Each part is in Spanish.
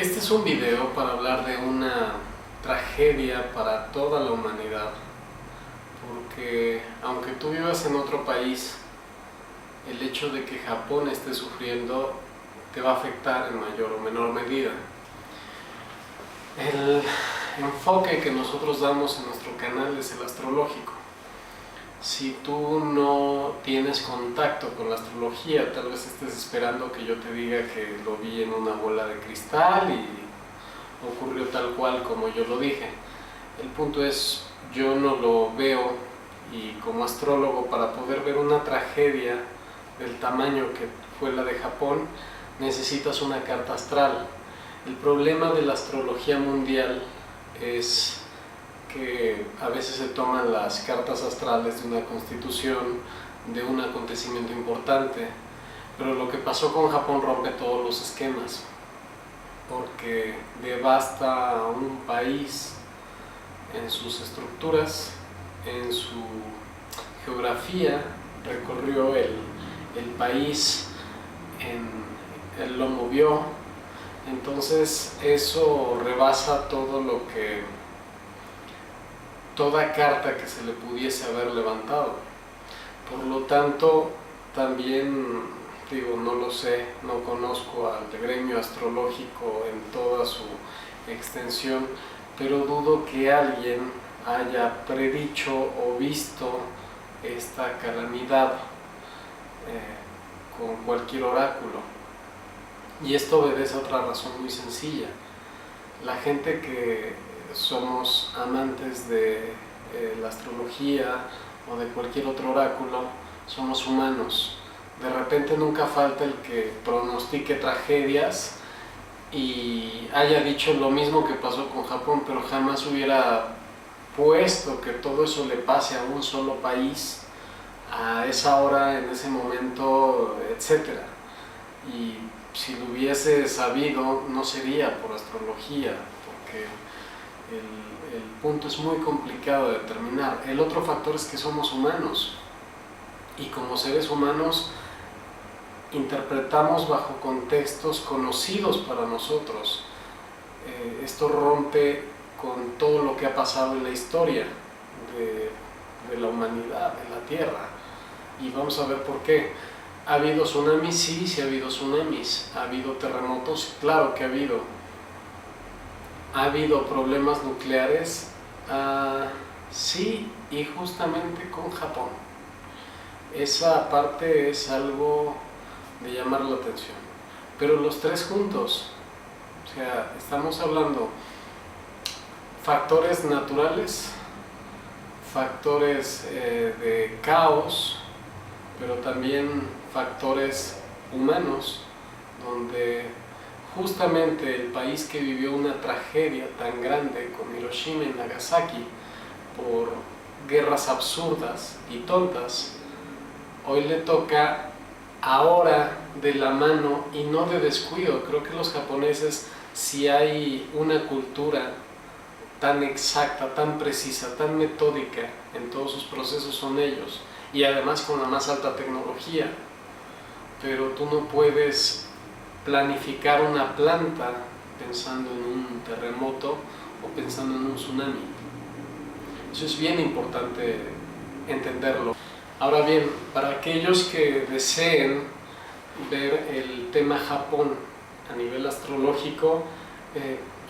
Este es un video para hablar de una tragedia para toda la humanidad, porque aunque tú vivas en otro país, el hecho de que Japón esté sufriendo te va a afectar en mayor o menor medida. El enfoque que nosotros damos en nuestro canal es el astrológico. Si tú no tienes contacto con la astrología, tal vez estés esperando que yo te diga que lo vi en una bola de cristal y ocurrió tal cual como yo lo dije. El punto es, yo no lo veo, y como astrólogo, para poder ver una tragedia del tamaño que fue la de Japón, necesitas una carta astral. El problema de la astrología mundial es que a veces se toman las cartas astrales de una constitución, de un acontecimiento importante, pero lo que pasó con Japón rompe todos los esquemas, porque devasta a un país en sus estructuras, en su geografía, recorrió el país, él lo movió. Entonces eso rebasa toda carta que se le pudiese haber levantado. Por lo tanto, también no lo sé, no conozco al gremio astrológico en toda su extensión, pero dudo que alguien haya predicho o visto esta calamidad con cualquier oráculo. Y esto obedece a otra razón muy sencilla. La gente que somos amantes de la astrología o de cualquier otro oráculo, somos humanos. De repente nunca falta el que pronostique tragedias y haya dicho lo mismo que pasó con Japón, pero jamás hubiera puesto que todo eso le pase a un solo país, a esa hora, en ese momento, etc. Y si lo hubiese sabido, no sería por astrología, porque el punto es muy complicado de determinar. El otro factor es que somos humanos, y como seres humanos interpretamos bajo contextos conocidos para nosotros. Esto rompe con todo lo que ha pasado en la historia de la humanidad, de la Tierra, y vamos a ver por qué. ¿Ha habido tsunamis? Sí, sí ha habido tsunamis. ¿Ha habido terremotos? Claro que ha habido. ¿Ha habido problemas nucleares? Sí, y justamente con Japón. Esa parte es algo de llamar la atención. Pero los tres juntos, o sea, estamos hablando factores naturales, factores de caos, pero también factores humanos, donde justamente el país que vivió una tragedia tan grande con Hiroshima y Nagasaki por guerras absurdas y tontas, hoy le toca ahora de la mano y no de descuido. Creo que los japoneses, si hay una cultura tan exacta, tan precisa, tan metódica en todos sus procesos, son ellos, y además con la más alta tecnología. Pero tú no puedes planificar una planta pensando en un terremoto o pensando en un tsunami. Eso es bien importante entenderlo. Ahora bien, para aquellos que deseen ver el tema Japón a nivel astrológico,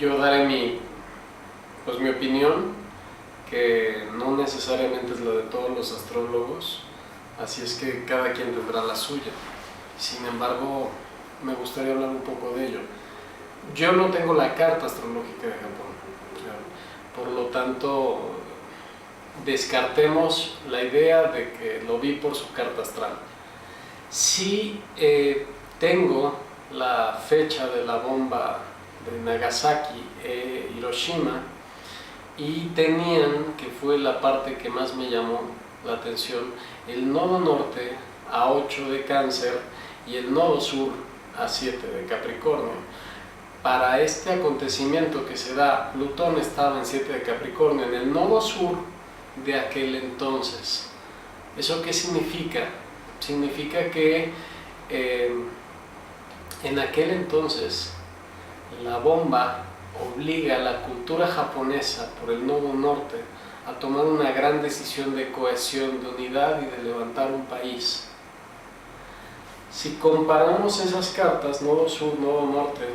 yo daré mi opinión, que no necesariamente es la de todos los astrólogos, así es que cada quien tendrá la suya. Sin embargo, me gustaría hablar un poco de ello. Yo no tengo la carta astrológica de Japón, por lo tanto, descartemos la idea de que lo vi por su carta astral. Sí tengo la fecha de la bomba de Nagasaki e Hiroshima, y tenían, que fue la parte que más me llamó la atención, el nodo norte a 8 de Cáncer y el nodo sur a 7 de Capricornio. Para este acontecimiento que se da, Plutón estaba en 7 de Capricornio, en el nodo sur de aquel entonces. ¿Eso qué significa? Significa que en aquel entonces la bomba obliga a la cultura japonesa por el Nodo Norte a tomar una gran decisión de cohesión, de unidad y de levantar un país. Si comparamos esas cartas, Nodo Sur, Nodo Norte,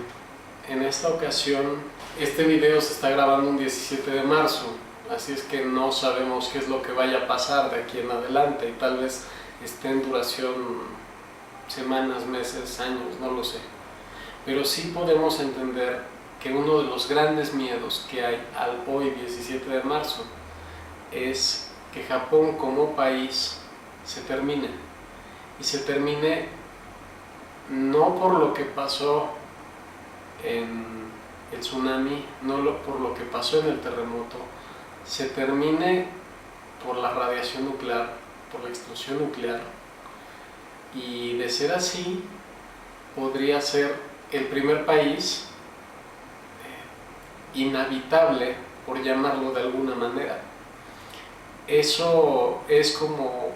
en esta ocasión, este video se está grabando un 17 de marzo, así es que no sabemos qué es lo que vaya a pasar de aquí en adelante, y tal vez esté en duración semanas, meses, años, no lo sé. Pero sí podemos entender que uno de los grandes miedos que hay al hoy 17 de marzo es que Japón como país se termine, y se termine no por lo que pasó en el tsunami, no por lo que pasó en el terremoto, se termine por la radiación nuclear, por la explosión nuclear, y de ser así podría ser el primer país inhabitable, por llamarlo de alguna manera. Eso es como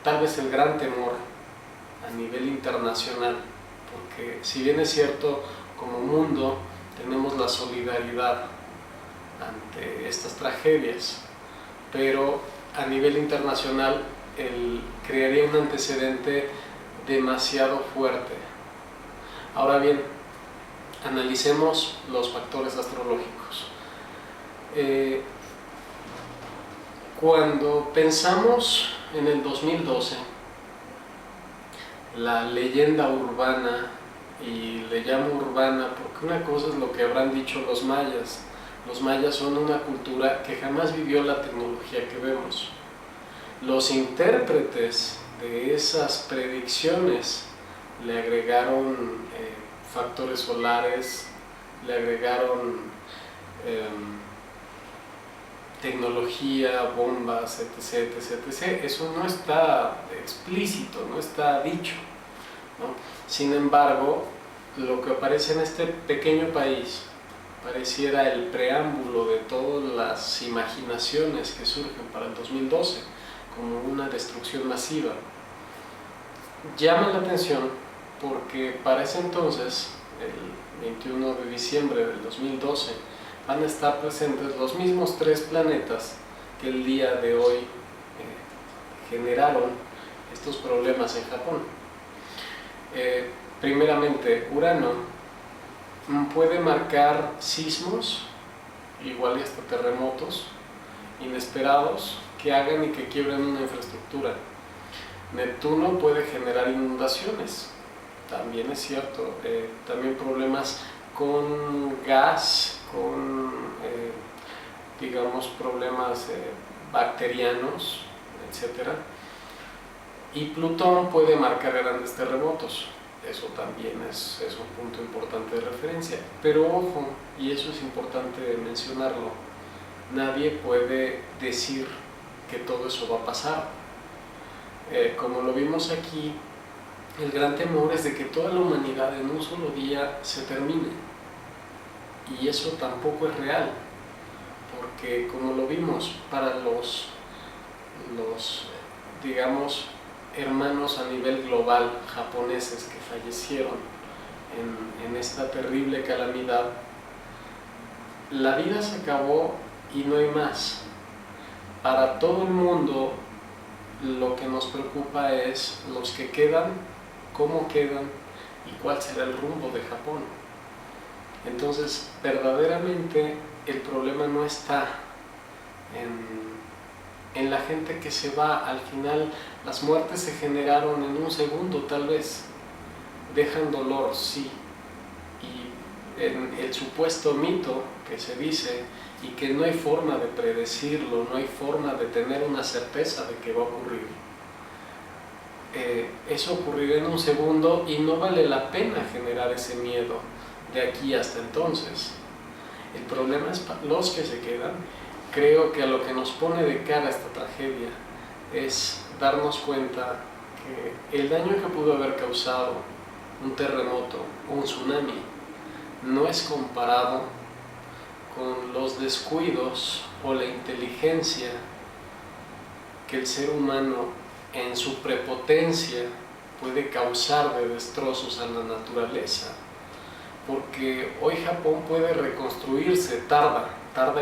tal vez el gran temor a nivel internacional, porque si bien es cierto, como mundo tenemos la solidaridad ante estas tragedias, pero a nivel internacional crearía un antecedente demasiado fuerte. Ahora bien, analicemos los factores astrológicos. Cuando pensamos en el 2012, la leyenda urbana, y le llamo urbana porque una cosa es lo que habrán dicho los mayas. Los mayas son una cultura que jamás vivió la tecnología que vemos. Los intérpretes de esas predicciones le agregaron factores solares, le agregaron tecnología, bombas, etc, etc, etc. Eso no está explícito, no está dicho, ¿no? Sin embargo, lo que aparece en este pequeño país pareciera el preámbulo de todas las imaginaciones que surgen para el 2012, como una destrucción masiva. Llama la atención porque para ese entonces, el 21 de diciembre del 2012, van a estar presentes los mismos 3 planetas que el día de hoy generaron estos problemas en Japón. Primeramente, Urano puede marcar sismos, igual y hasta terremotos inesperados que hagan y que quiebren una infraestructura. Neptuno puede generar inundaciones, también es cierto, también problemas con gas, con digamos problemas bacterianos, etc. Y Plutón puede marcar grandes terremotos, eso también es un punto importante de referencia. Pero ojo, y eso es importante mencionarlo, nadie puede decir que todo eso va a pasar. Como lo vimos aquí, el gran temor es de que toda la humanidad en un solo día se termine, y eso tampoco es real, porque como lo vimos, para los digamos hermanos a nivel global japoneses que fallecieron en esta terrible calamidad, la vida se acabó y no hay más. Para todo el mundo lo que nos preocupa es los que quedan, cómo quedan y cuál será el rumbo de Japón. Entonces, verdaderamente el problema no está en la gente que se va. Al final, las muertes se generaron en un segundo, tal vez. Dejan dolor, sí. Y en el supuesto mito que se dice, y que no hay forma de predecirlo, no hay forma de tener una certeza de que va a ocurrir, eso ocurrirá en un segundo y no vale la pena generar ese miedo de aquí hasta entonces. El problema es para los que se quedan. Creo que a lo que nos pone de cara esta tragedia es darnos cuenta que el daño que pudo haber causado un terremoto o un tsunami no es comparado con los descuidos o la inteligencia que el ser humano en su prepotencia puede causar de destrozos a la naturaleza. porque hoy Japón puede reconstruirse, tarda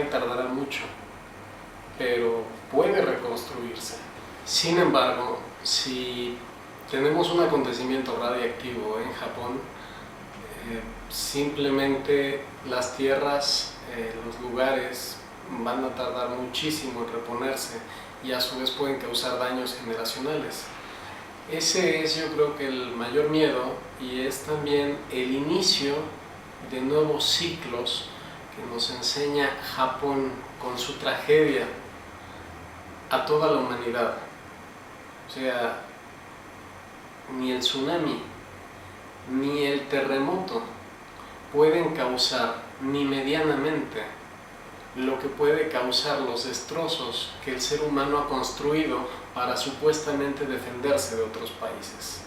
y tardará mucho, pero puede reconstruirse. Sin embargo, si tenemos un acontecimiento radiactivo en Japón, simplemente las tierras, los lugares van a tardar muchísimo en reponerse y a su vez pueden causar daños generacionales. Ese es, yo creo, que el mayor miedo, y es también el inicio de nuevos ciclos que nos enseña Japón con su tragedia a toda la humanidad. O sea, ni el tsunami ni el terremoto pueden causar ni medianamente lo que puede causar los destrozos que el ser humano ha construido para supuestamente defenderse de otros países.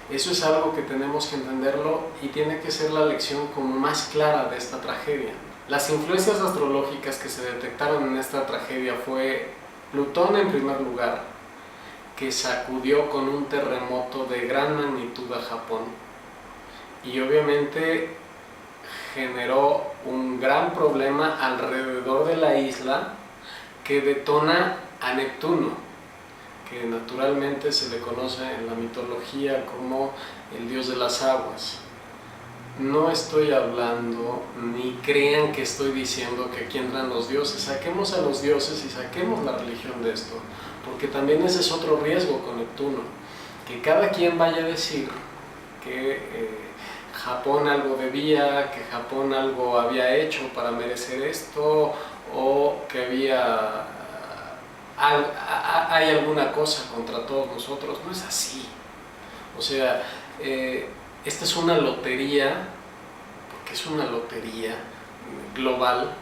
Eso es algo que tenemos que entenderlo y tiene que ser la lección como más clara de esta tragedia. Las influencias astrológicas que se detectaron en esta tragedia fue Plutón en primer lugar, que sacudió con un terremoto de gran magnitud a Japón y obviamente generó un gran problema alrededor de la isla que detona a Neptuno, que naturalmente se le conoce en la mitología como el dios de las aguas. No estoy hablando, ni crean que estoy diciendo que aquí entran los dioses. Saquemos a los dioses y saquemos la religión de esto, porque también ese es otro riesgo con Neptuno, que cada quien vaya a decir que Japón algo debía, que Japón algo había hecho para merecer esto, o que hay alguna cosa contra todos nosotros. No es así. O sea, esta es una lotería, porque es una lotería global,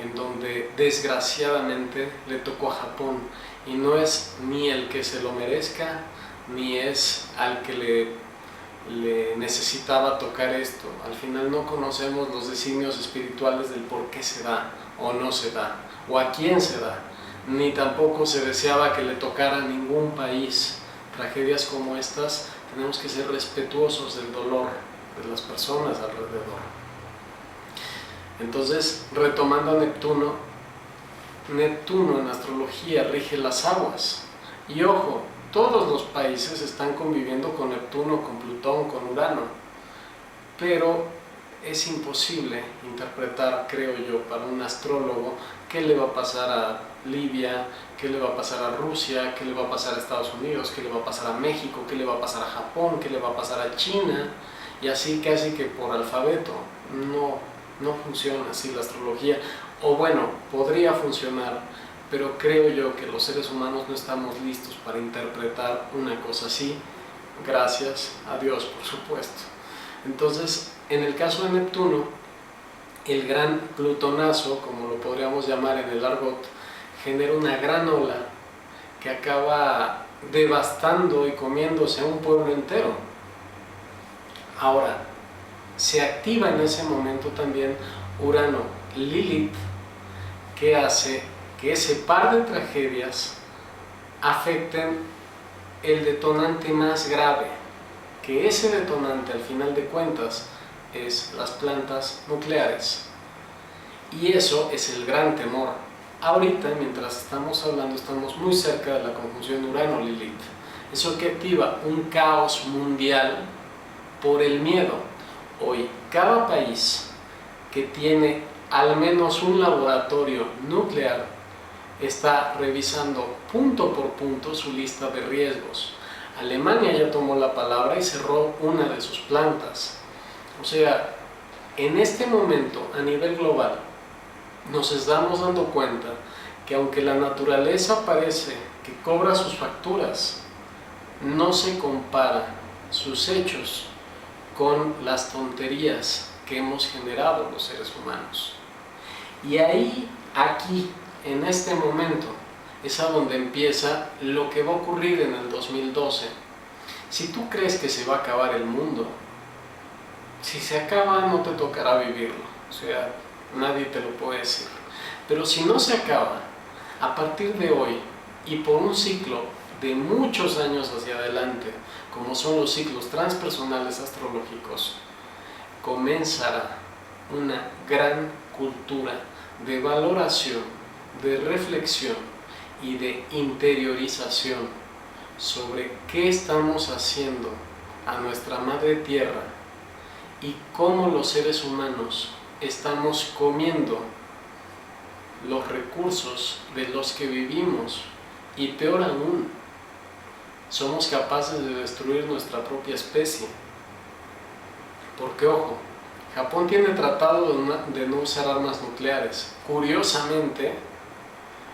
en donde desgraciadamente le tocó a Japón, y no es ni el que se lo merezca, ni es al que le necesitaba tocar esto. Al final no conocemos los designios espirituales del por qué se da o no se da, o a quién se da, ni tampoco se deseaba que le tocara a ningún país. Tragedias como estas tenemos que ser respetuosos del dolor de las personas alrededor. Entonces, retomando a Neptuno, Neptuno en astrología rige las aguas, y ojo, todos los países están conviviendo con Neptuno, con Plutón, con Urano, pero es imposible interpretar, creo yo, para un astrólogo qué le va a pasar a Libia, qué le va a pasar a Rusia, qué le va a pasar a Estados Unidos, qué le va a pasar a México, qué le va a pasar a Japón, qué le va a pasar a China, y así casi que por alfabeto. No funciona así la astrología, o bueno, podría funcionar, pero creo yo que los seres humanos no estamos listos para interpretar una cosa así, gracias a Dios, por supuesto. Entonces, en el caso de Neptuno, el gran plutonazo, como lo podríamos llamar en el argot, genera una gran ola que acaba devastando y comiéndose a un pueblo entero. Ahora, se activa en ese momento también Urano, Lilith, que hace que ese par de tragedias afecten el detonante más grave, que ese detonante al final de cuentas es las plantas nucleares. Y eso es el gran temor. Ahorita, mientras estamos hablando, estamos muy cerca de la conjunción Urano-Lilith. Eso que activa un caos mundial por el miedo. Hoy, cada país que tiene al menos un laboratorio nuclear está revisando punto por punto su lista de riesgos. Alemania ya tomó la palabra y cerró una de sus plantas. O sea, en este momento, a nivel global, nos estamos dando cuenta que aunque la naturaleza parece que cobra sus facturas, no se compara sus hechos con las tonterías que hemos generado los seres humanos. Y ahí, aquí, en este momento, es a donde empieza lo que va a ocurrir en el 2012. Si tú crees que se va a acabar el mundo, si se acaba no te tocará vivirlo, o sea, nadie te lo puede decir. Pero si no se acaba, a partir de hoy y por un ciclo de muchos años hacia adelante, como son los ciclos transpersonales astrológicos, comenzará una gran cultura de valoración, de reflexión y de interiorización sobre qué estamos haciendo a nuestra madre tierra y cómo los seres humanos estamos comiendo los recursos de los que vivimos, y peor aún, somos capaces de destruir nuestra propia especie. Porque ojo, Japón tiene tratado de no usar armas nucleares. Curiosamente,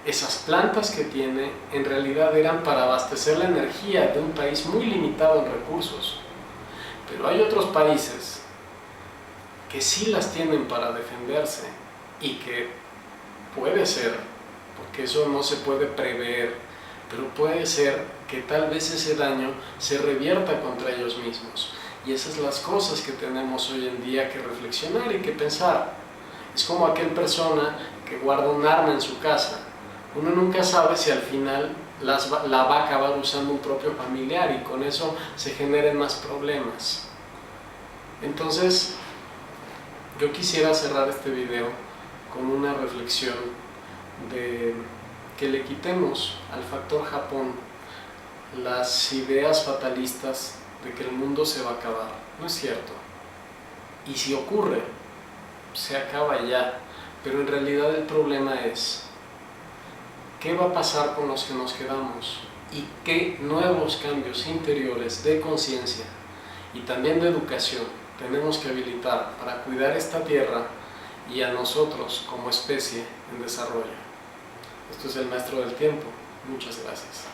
esas plantas que tiene en realidad eran para abastecer la energía de un país muy limitado en recursos. Pero hay otros países que sí las tienen para defenderse, y que puede ser, porque eso no se puede prever, pero puede ser que tal vez ese daño se revierta contra ellos mismos. Y esas son las cosas que tenemos hoy en día que reflexionar y que pensar. Es como aquel persona que guarda un arma en su casa. Uno nunca sabe si al final la va a acabar usando un propio familiar, y con eso se generen más problemas. Entonces, yo quisiera cerrar este video con una reflexión de que le quitemos al factor Japón las ideas fatalistas de que el mundo se va a acabar. No es cierto. Y si ocurre, se acaba ya. Pero en realidad el problema es qué va a pasar con los que nos quedamos, y qué nuevos cambios interiores de conciencia y también de educación tenemos que habilitar para cuidar esta tierra y a nosotros como especie en desarrollo. Esto es el Maestro del Tiempo. Muchas gracias.